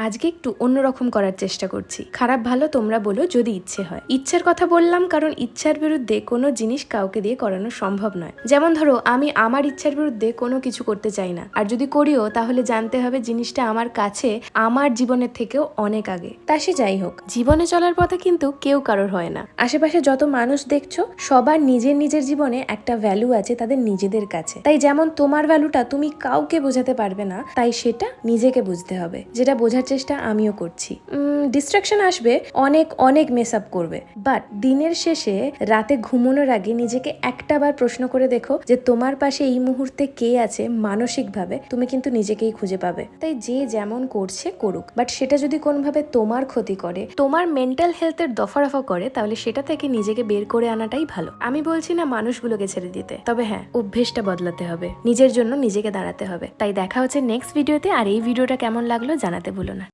আজকে একটু অন্যরকম করার চেষ্টা করছি। খারাপ ভালো তোমরা বলো যদি ইচ্ছে হয়। ইচ্ছার কথা বললাম কারণ ইচ্ছার বিরুদ্ধে কোনো জিনিস কাউকে দিয়ে করানো সম্ভব নয়। যেমন ধরো আমি আমার ইচ্ছার বিরুদ্ধে কোনো কিছু করতে চাই না, আর যদি করিও তাহলে জানতে হবে জিনিসটা আমার কাছে আমার জীবনের থেকেও অনেক আগে। তা সে যাই হোক, জীবনে চলার পথে কিন্তু কেউ কারোর হয় না। আশেপাশে যত মানুষ দেখছো সবার নিজের নিজের জীবনে একটা ভ্যালু আছে তাদের নিজেদের কাছে। তাই যেমন তোমার ভ্যালুটা তুমি কাউকে বোঝাতে পারবে না, তাই সেটা নিজেকে বুঝতে হবে, যেটা বোঝার চেষ্টা আমিও করছি। ডিস্ট্রাকশন আসবে, অনেক অনেক মেস আপ করবে, বাট দিনের শেষে রাতে ঘুমানোর আগে নিজেকে একটা বার প্রশ্ন করে দেখো যে তোমার পাশে এই মুহূর্তে কে আছে মানসিকভাবে, তুমি কিন্তু নিজেকেই খুঁজে পাবে। তাই যে যেমন করছে করুক, বাট সেটা যদি কোনোভাবে তোমার ক্ষতি করে, তোমার মেন্টাল হেলথের দফারফা করে, তাহলে সেটা থেকে নিজেকে বের করে আনাটাই ভালো। আমি বলছি না মানুষগুলোকে ছেড়ে দিতে, তবে হ্যাঁ অভ্যেসটা বদলাতে হবে, নিজের জন্য নিজেকে দাঁড়াতে হবে। তাই দেখা হচ্ছে নেক্সট ভিডিওতে, আর এই ভিডিওটা কেমন লাগলো জানাতে ভুলো না।